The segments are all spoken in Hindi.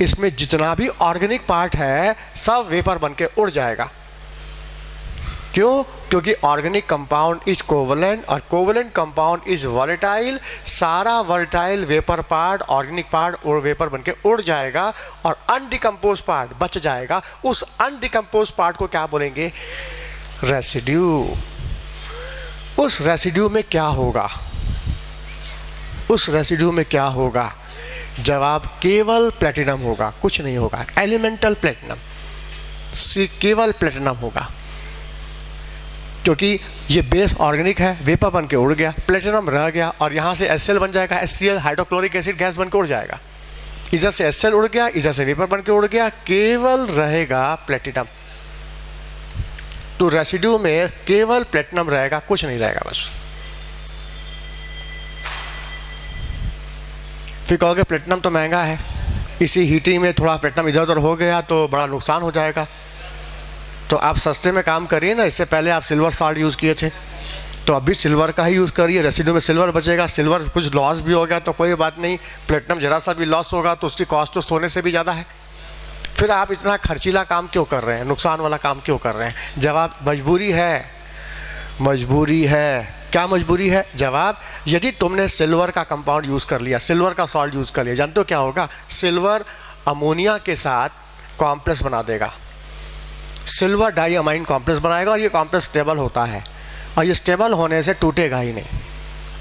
इसमें जितना भी ऑर्गेनिक पार्ट है सब वेपर बन के उड़ जाएगा। क्यों? क्योंकि ऑर्गेनिक कंपाउंड इज कोवलेंट और कोवलेंट कंपाउंड इज वॉलेटाइल। सारा volatile vapour part, organic part और वेपर बनके उड़ जाएगा और अनडिकम्पोज पार्ट बच जाएगा। उस अनडिकम्पोज पार्ट को क्या बोलेंगे? रेसिड्यू। उस रेसिड्यू में क्या होगा? उस रेसिड्यू में क्या होगा? जवाब केवल प्लेटिनम होगा, कुछ नहीं होगा। एलिमेंटल प्लेटिनम, केवल प्लेटिनम होगा, क्योंकि ये बेस ऑर्गेनिक है, वेपर बन के उड़ गया, प्लेटिनम रह गया और यहाँ से HCl बन जाएगा, HCl हाइड्रोक्लोरिक एसिड गैस बन के उड़ जाएगा। इधर से HCl उड़ गया, इधर से वेपर बन के उड़ गया, केवल रहेगा प्लेटिनम। तो रेसिड्यू में केवल प्लेटिनम रहेगा, कुछ नहीं रहेगा बस। फिर कहोगे प्लेटिनम तो महंगा है, इसी हीटिंग में थोड़ा प्लेटिनम इधर उधर हो गया तो बड़ा नुकसान हो जाएगा। तो आप सस्ते में काम करिए ना। इससे पहले आप सिल्वर साल्ट यूज़ किए थे, तो अभी सिल्वर का ही यूज़ करिए। रेसिड्यू में सिल्वर बचेगा। सिल्वर कुछ लॉस भी हो गया तो कोई बात नहीं, प्लेटिनम जरा सा भी लॉस होगा तो उसकी कॉस्ट तो सोने से भी ज़्यादा है। फिर आप इतना खर्चीला काम क्यों कर रहे हैं, नुकसान वाला काम क्यों कर रहे हैं? जवाब मजबूरी है। मजबूरी है। क्या मजबूरी है? जवाब, यदि तुमने सिल्वर का कंपाउंड यूज़ कर लिया, सिल्वर का सॉल्ट यूज़ कर लिया, जानते हो क्या होगा? सिल्वर अमोनिया के साथ कॉम्प्लेक्स बना देगा, सिल्वर डाई अमाइन कॉम्प्लेक्स बनाएगा और ये कॉम्प्लेक्स स्टेबल होता है और ये स्टेबल होने से टूटेगा ही नहीं।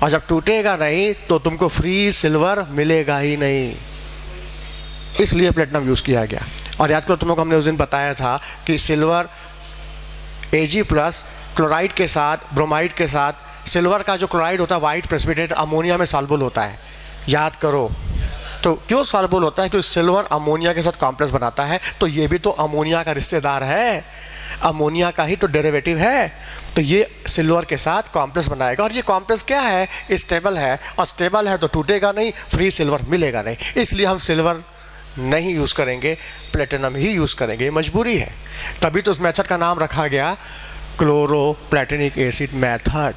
और जब टूटेगा नहीं तो तुमको फ्री सिल्वर मिलेगा ही नहीं, इसलिए प्लेटिनम यूज़ किया गया। और आजकल तुम लोग हमने उस दिन बताया था कि सिल्वर Ag+ क्लोराइड के साथ, ब्रोमाइड के साथ, सिल्वर का जो क्लोराइड होता है वाइट प्रेसिपिटेट अमोनिया में सॉल्युबल होता है। याद करो। तो क्यों सॉल्युबल होता है? क्योंकि सिल्वर अमोनिया के साथ कॉम्प्लेक्स बनाता है। तो ये भी तो अमोनिया का रिश्तेदार है, अमोनिया का ही तो डेरिवेटिव है। तो ये सिल्वर के साथ कॉम्प्लेक्स बनाएगा और ये कॉम्प्लेक्स क्या है? स्टेबल है, और स्टेबल है तो टूटेगा नहीं, फ्री सिल्वर मिलेगा नहीं। इसलिए हम सिल्वर नहीं यूज़ करेंगे, प्लेटिनम ही यूज़ करेंगे, मजबूरी है। तभी तो उस मेथड का नाम रखा गया क्लोरोप्लेटिनिक एसिड मेथड।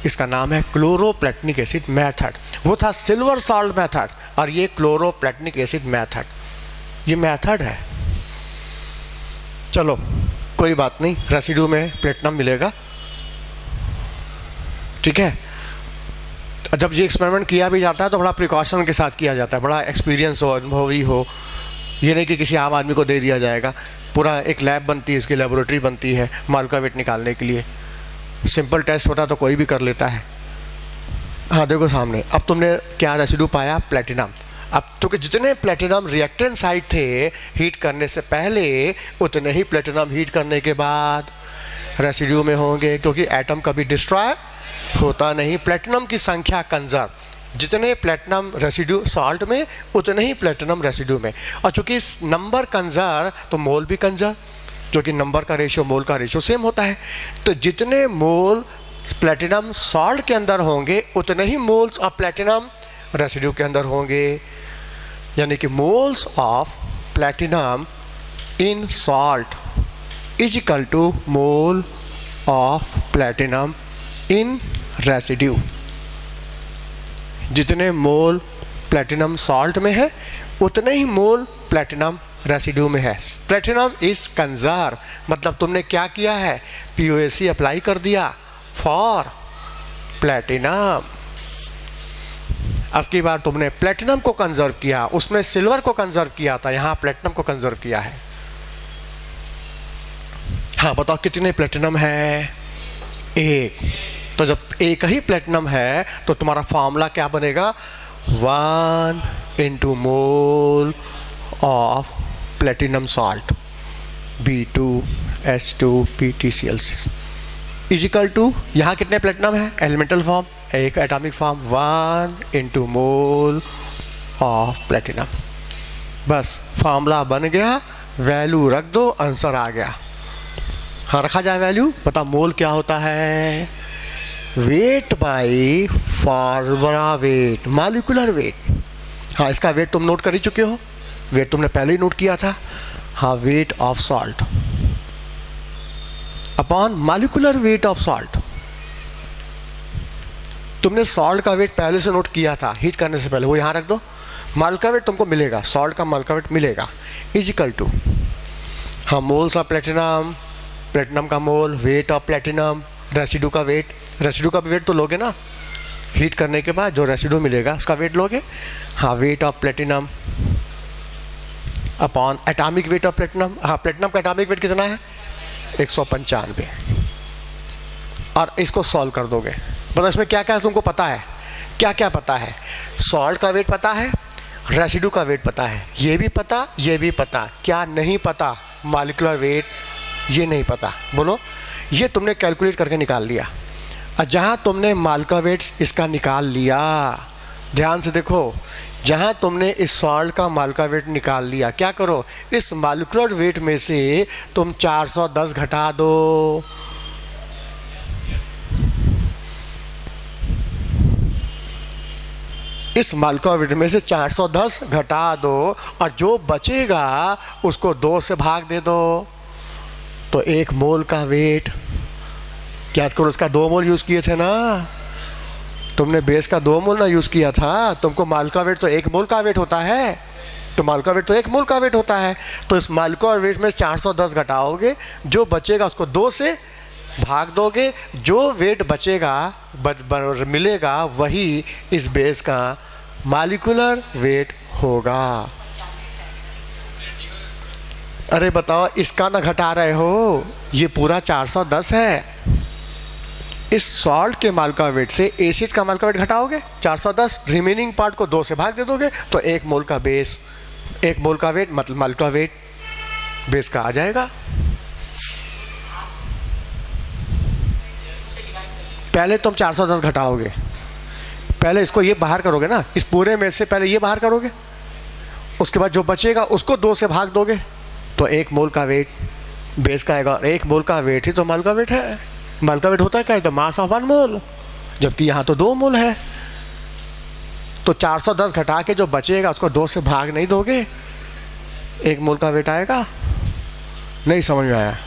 इसका नाम है क्लोरोप्लेटिनिक एसिड मेथड। वो था सिल्वर सॉल्ट मेथड और ये क्लोरोप्लेटिनिक एसिड मेथड, ये मेथड है। चलो कोई बात नहीं, रेसिड्यू में प्लेटिनम मिलेगा, ठीक है। जब ये एक्सपेरिमेंट किया भी जाता है तो बड़ा प्रिकॉशन के साथ किया जाता है, बड़ा एक्सपीरियंस हो, अनुभवी हो। ये नहीं कि किसी आम आदमी को दे दिया जाएगा। पूरा एक लैब बनती है, इसकी लेबोरेटरी बनती है माल का वेट निकालने के लिए। सिंपल टेस्ट होता तो कोई भी कर लेता है। हाँ देखो सामने, अब तुमने क्या रेसिड्यू पाया? प्लेटिनम। अब चूँकि जितने प्लेटिनम रिएक्टेंट साइड थे हीट करने से पहले, उतने ही प्लेटिनम हीट करने के बाद रेसिड्यू में होंगे, क्योंकि एटम कभी डिस्ट्रॉय होता नहीं। प्लेटिनम की संख्या कंजर्व, जितने प्लेटिनम रेसिड्यू सॉल्ट में उतने ही प्लेटिनम रेसिड्यू में। और चूँकि नंबर कंजर्व तो मोल भी कंजर्व, क्योंकि नंबर का रेशियो मोल का रेशियो सेम होता है। तो जितने मोल प्लेटिनम सॉल्ट के अंदर होंगे उतने ही मोल्स ऑफ प्लेटिनम रेसिड्यू के अंदर होंगे। यानी कि moles of platinum in salt is equal to mole of platinum in residue. जितने मोल प्लेटिनम सॉल्ट में है उतने ही मोल प्लेटिनम रेसिड्यू में है। प्लेटिनम इज कंजर्व, मतलब तुमने क्या किया है? POAC अप्लाई कर दिया फॉर प्लेटिनम। अब की बार तुमने प्लेटिनम को कंजर्व किया, उसमें सिल्वर को कंजर्व किया था, यहाँ प्लेटिनम को कंजर्व किया है। हाँ बताओ कितने प्लेटिनम है? एक। तो जब एक ही प्लेटिनम है तो तुम्हारा फॉर्मूला क्या बनेगा? 1 × mole of platinum salt B2H2PtCl6 is equal to, यहाँ कितने प्लेटिनम है? एलिमेंटल फॉर्म, एक atomic form, 1 × mole of platinum. बस फॉर्मूला बन गया, वैल्यू रख दो, आंसर आ गया। हाँ रखा जाए वैल्यू। पता मोल क्या होता है? Weight by formula wait, molecular weight. हाँ इसका वेट तुम नोट कर ही चुके हो, वेट तुमने पहले ही नोट किया था। हाँ wait of salt upon molecular weight of salt. तुमने सॉल्ट का वेट पहले से नोट किया था हीट करने से पहले, वो यहाँ रख दो। माल का वेट तुमको मिलेगा, सॉल्ट का माल का वेट मिलेगा, इजिकल टू हाँ मोल्स ऑफ प्लेटिनम, प्लेटिनम का मोल, वेट ऑफ प्लेटिनम, रेसिड्यू का वेट, रेसिड्यू का भी वेट तो लोगे ना, हीट करने के बाद जो रेसिड्यू मिलेगा उसका वेट लोगे, हाँ wait of platinum upon atomic weight of platinum. हाँ प्लेटिनम का एटॉमिक वेट कितना है 195, और इसको सॉल्व कर दोगे। मतलब इसमें क्या क्या तुमको पता है, क्या क्या पता है, सॉल्ट का वेट पता है, रेसिड्यू का वेट पता है, ये भी पता, ये भी पता, क्या नहीं पता, मॉलिक्यूलर वेट ये नहीं पता। बोलो, ये तुमने कैलकुलेट करके निकाल लिया, और जहाँ तुमने माल का वेट इसका निकाल लिया, ध्यान से देखो, जहाँ तुमने इस सॉल्ट का माल का वेट निकाल लिया, क्या करो, इस मॉलिक्यूलर वेट में से तुम 410 घटा दो। इस मॉलिक्यूलर वेट में से 410 घटा दो, और जो बचेगा उसको 2 से भाग दे दो, तो 1 मोल का वेट, याद करो उसका 2 मोल यूज़ किए थे ना तुमने, बेस का 2 मोल ना यूज़ किया था, तुमको माल का वेट तो 1 मोल का वेट होता है, तो माल का वेट तो 1 मोल का वेट होता है, तो इस मॉलिक्यूलर वेट में 410 घटाओगे, जो बचेगा उसको 2 से भाग दोगे, जो वेट बचेगा मिलेगा वही इस बेस का मॉलिक्यूलर वेट होगा। अरे बताओ, इसका ना घटा रहे हो, ये पूरा 410 है, इस सॉल्ट के माल का वेट से एसिड का माल का वेट घटाओगे 410, रिमेनिंग पार्ट को 2 से भाग दे दोगे, तो 1 मोल का बेस, 1 मोल का वेट मतलब माल का वेट बेस का आ जाएगा। पहले तुम 410 घटाओगे, पहले इसको ये बाहर करोगे ना, इस पूरे में से पहले ये बाहर करोगे, उसके बाद जो बचेगा उसको 2 से भाग दोगे, तो 1 मोल का वेट बेस का आएगा, और 1 मोल का वेट ही तो माल का वेट है। माल का वेट होता है क्या है, तो मास ऑफ 1 मोल, जबकि यहाँ तो 2 मोल है, तो 410 घटा के जो बचेगा उसको 2 से भाग नहीं दोगे, 1 मोल का वेट आएगा। नहीं समझ में आया?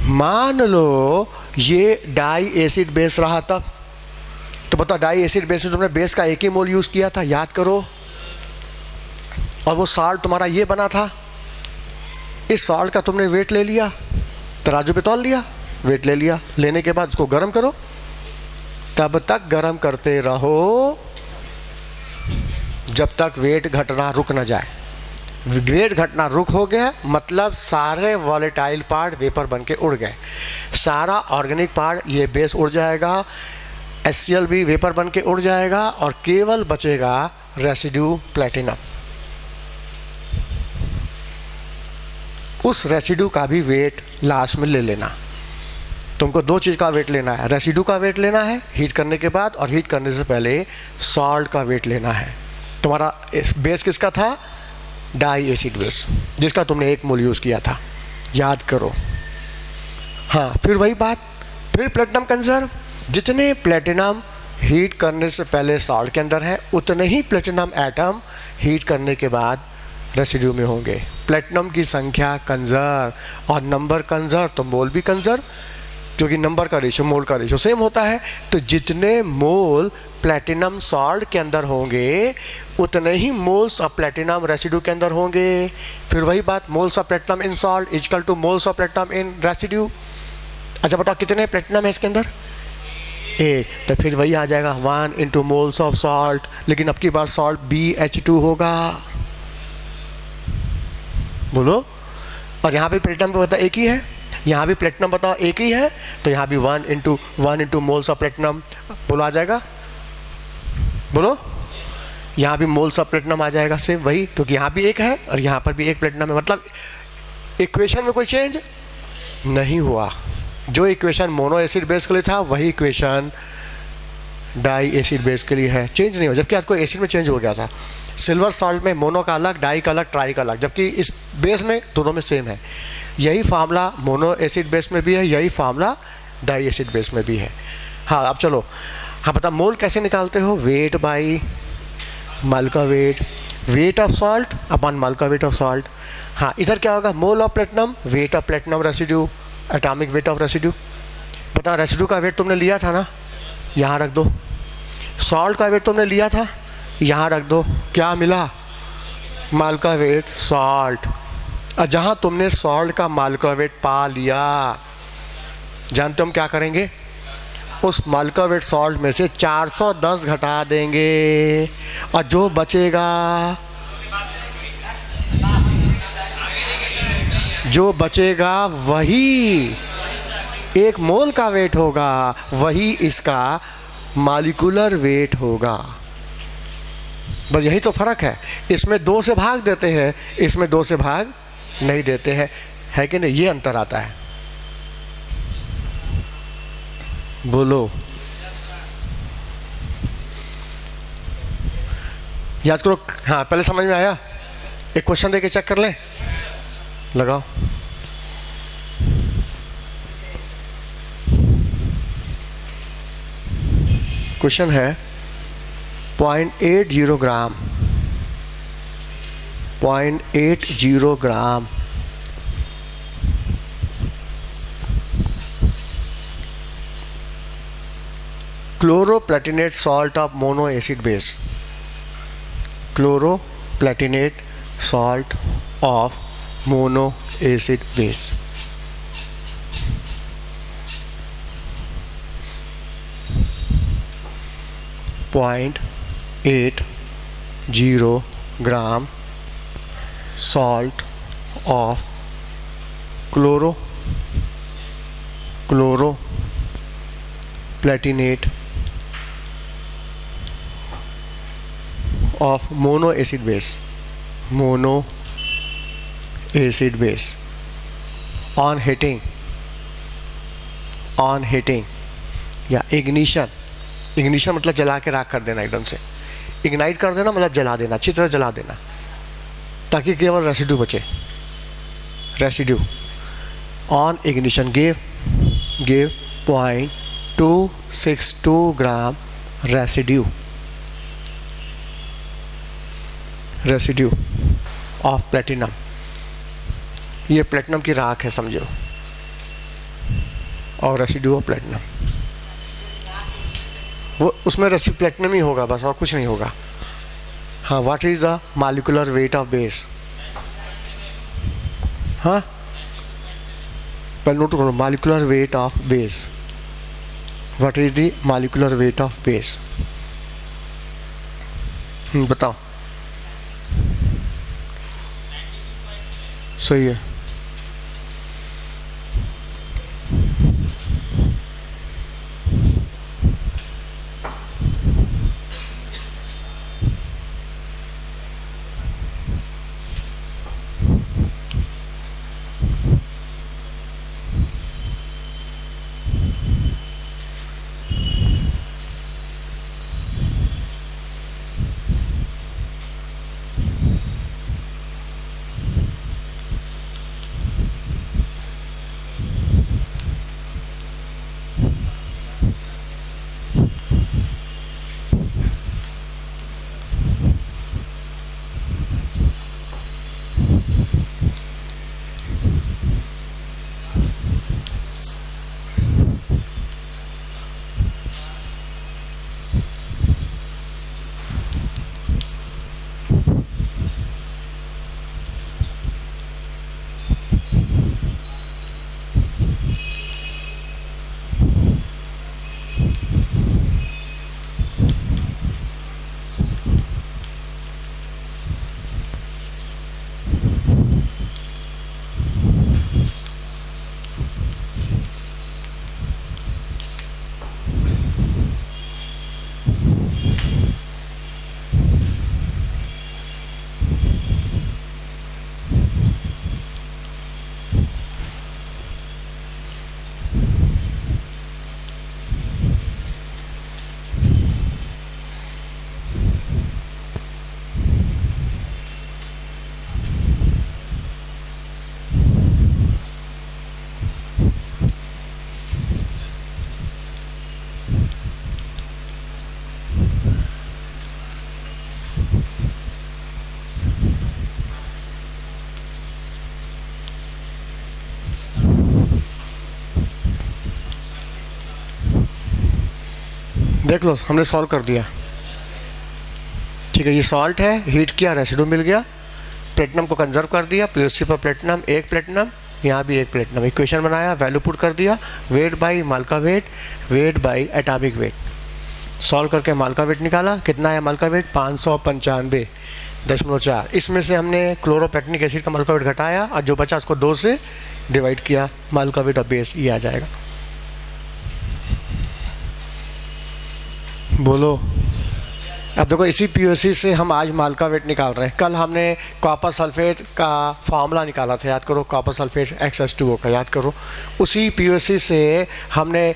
मान लो ये डाई एसिड बेस रहा तब, तो बताओ डाई एसिड बेस में तुमने बेस का 1 ही मोल यूज़ किया था, याद करो, और वो सॉल्ट तुम्हारा ये बना था, इस सॉल्ट का तुमने वेट ले लिया, तराजू पे तौल लिया, वेट ले लिया, लेने के बाद उसको गर्म करो, तब तक गर्म करते रहो जब तक वेट घटना रुक ना जाए। वेट घटना रुक हो गया मतलब सारे वॉलेटाइल पार्ट वेपर बन के उड़ गए, सारा ऑर्गेनिक पार्ट ये बेस उड़ जाएगा, HCl भी वेपर बन के उड़ जाएगा, और केवल बचेगा रेसिड्यू प्लेटिनम। उस रेसिड्यू का भी वेट लास्ट में ले लेना। तुमको 2 चीज़ का वेट लेना है, रेसिड्यू का वेट लेना है हीट करने के बाद, और हीट करने से पहले सॉल्ट का वेट लेना है। तुम्हारा बेस किसका था, डाई एसिड बेस, जिसका तुमने 1 मोल यूज़ किया था, याद करो। हाँ फिर वही बात, फिर प्लेटिनम कंजर्व, जितने प्लेटिनम हीट करने से पहले सॉल्ट के अंदर है, उतने ही प्लेटिनम एटम हीट करने के बाद रेसिड्यू में होंगे। प्लेटिनम की संख्या कंजर्व, और नंबर कंजर्व तो मोल भी कंजर्व, क्योंकि नंबर का रेशो मोल का रेशो सेम होता है, तो जितने मोल प्लेटिनम सॉल्ट के अंदर होंगे उतने ही मोल्स ऑफ प्लेटिनम रेसिड्यू के अंदर होंगे। फिर वही बात, moles of platinum in salt equal two moles of platinum in residue. अच्छा बताओ कितने प्लेटिनम है इसके अंदर, 1, तो फिर वही आ जाएगा 1 इंटू मोल्स ऑफ सॉल्ट, लेकिन अब की बार सॉल्ट BH2 होगा। बोलो, और यहाँ भी प्लेटिनम भी बताओ 1 ही है, यहाँ भी प्लेटिनम बताओ 1 ही है, तो यहाँ भी 1 इंटू मोल्स ऑफ प्लेटिनम, बोलो आ जाएगा, बोलो यहाँ भी मोल्स ऑफ प्लेटिनम आ जाएगा, सेम वही, क्योंकि यहाँ भी 1 है और यहाँ पर भी 1 प्लेटिनम है, मतलब इक्वेशन में कोई चेंज नहीं हुआ। जो इक्वेशन मोनो एसिड बेस के लिए था वही इक्वेशन डाई एसिड बेस के लिए है, चेंज नहीं हुआ। जबकि आज कोई एसिड में चेंज हो गया था, सिल्वर सॉल्ट में मोनो का अलग, डाई का अलग, ट्राई का अलग, जबकि इस बेस में दोनों में सेम है। यही फार्मूला मोनो एसिड बेस में भी है, यही फार्मूला डाई एसिड बेस में भी है। हाँ अब चलो, हाँ बता मोल कैसे निकालते हो, वेट बाई माल का weight, weight of salt upon mole का वेट ऑफ सॉल्ट। हाँ इधर क्या होगा, mole of platinum, weight of platinum residue, atomic weight of residue. बता रेसिड्यू का वेट तुमने लिया था ना, यहाँ रख दो, सॉल्ट का वेट तुमने लिया था, यहाँ रख दो, क्या मिला? Molecular weight salt. और जहाँ तुमने सॉल्ट का मालिकुलर वेट पा लिया, जानते हो हम क्या करेंगे? उस मालिकुलर वेट सॉल्ट में से 410 घटा देंगे और जो बचेगा, वही 1 मोल का वेट होगा, वही इसका मालिकुलर वेट होगा। बस यही तो फर्क है। इसमें 2 से भाग देते हैं, इसमें 2 से भाग नहीं देते हैं, है कि नहीं? ये अंतर आता है। बोलो, याद करो। हाँ, पहले समझ में आया? एक क्वेश्चन देके चेक कर लें, लगाओ। क्वेश्चन है 0.80 ग्राम, 0.80 ग्राम chloroplatinate salt of mono acid base, chloroplatinate salt of mono acid base। .80 gram salt of chloroplatinate of mono acid base on heating या ignition मतलब जला के राख कर देना, एकदम से इग्नाइट कर देना, मतलब जला देना, अच्छी तरह जला देना, ताकि केवल रेसिड्यू बचे। Residue on ignition give 0.262 gram residue of platinum. ये प्लेटिनम की राख है समझो, और रेसिड्यू ऑफ प्लेटिनम, वो उसमें प्लेटिनम ही होगा बस, और कुछ नहीं होगा। हाँ, what is the molecular weight of base? हाँ, पहले नोट करो, molecular weight of base. What is the molecular weight of base? बताओ। सही है। देख लो, हमने सॉल्व कर दिया। ठीक है, ये सॉल्ट है, हीट किया, रेसिडू मिल गया, प्लेटिनम को कंजर्व कर दिया, पीओसी पर प्लेटिनम, एक प्लेटिनम, यहाँ भी एक प्लेटिनम, इक्वेशन बनाया, वैल्यू पुट कर दिया, वेट बाई माल का weight, weight by atomic weight, solve करके माल का वेट निकाला, कितना है माल का वेट 595.4। इसमें से हमने क्लोरोपेक्निक एसिड का माल का वेट घटाया और जो बचा उसको 2 से डिवाइड किया, माल का वेट और बेस ये आ जाएगा। बोलो। अब देखो इसी पीओसी से हम आज माल का वेट निकाल रहे हैं। कल हमने कॉपर सल्फेट का फार्मूला निकाला था, याद करो, कॉपर सल्फेट XH2O का, याद करो। उसी पीओसी से हमने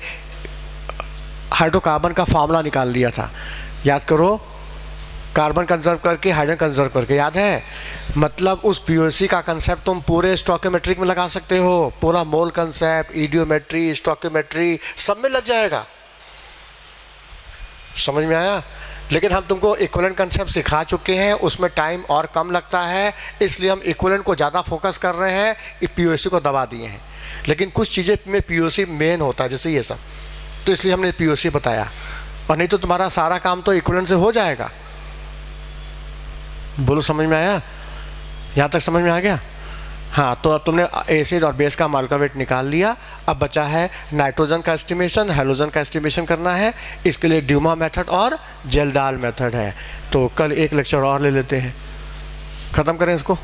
हाइड्रोकार्बन का फार्मूला निकाल लिया था, याद करो, कार्बन कंजर्व करके हाइड्रोजन कंजर्व करके, याद है। मतलब उस पीओसी का कंसेप्ट तुम पूरे स्टोइकोमेट्रिक में लगा सकते हो, पूरा मोल कंसेप्ट, इडियोमेट्री, स्टोइकोमेट्री सब में लग जाएगा। समझ में आया? लेकिन हम तुमको इक्विवेलेंट कंसेप्ट सिखा चुके हैं, उसमें टाइम और कम लगता है, इसलिए हम इक्विवेलेंट को ज़्यादा फोकस कर रहे हैं, पीओसी को दबा दिए हैं। लेकिन कुछ चीज़ें में पीओसी मेन होता है, जैसे ये सब, तो इसलिए हमने पीओसी बताया, और नहीं तो तुम्हारा सारा काम तो इक्विवेलेंट से हो जाएगा। बोलो, समझ में आया? यहाँ तक समझ में आ गया? हाँ, तो अब तुमने एसिड और बेस का माल का वेट निकाल लिया। अब बचा है नाइट्रोजन का एस्टिमेशन, हेलोजन का एस्टिमेशन करना है। इसके लिए ड्यूमा मेथड और जेल्डाल मेथड है। तो कल एक लेक्चर और ले लेते हैं, ख़त्म करें इसको।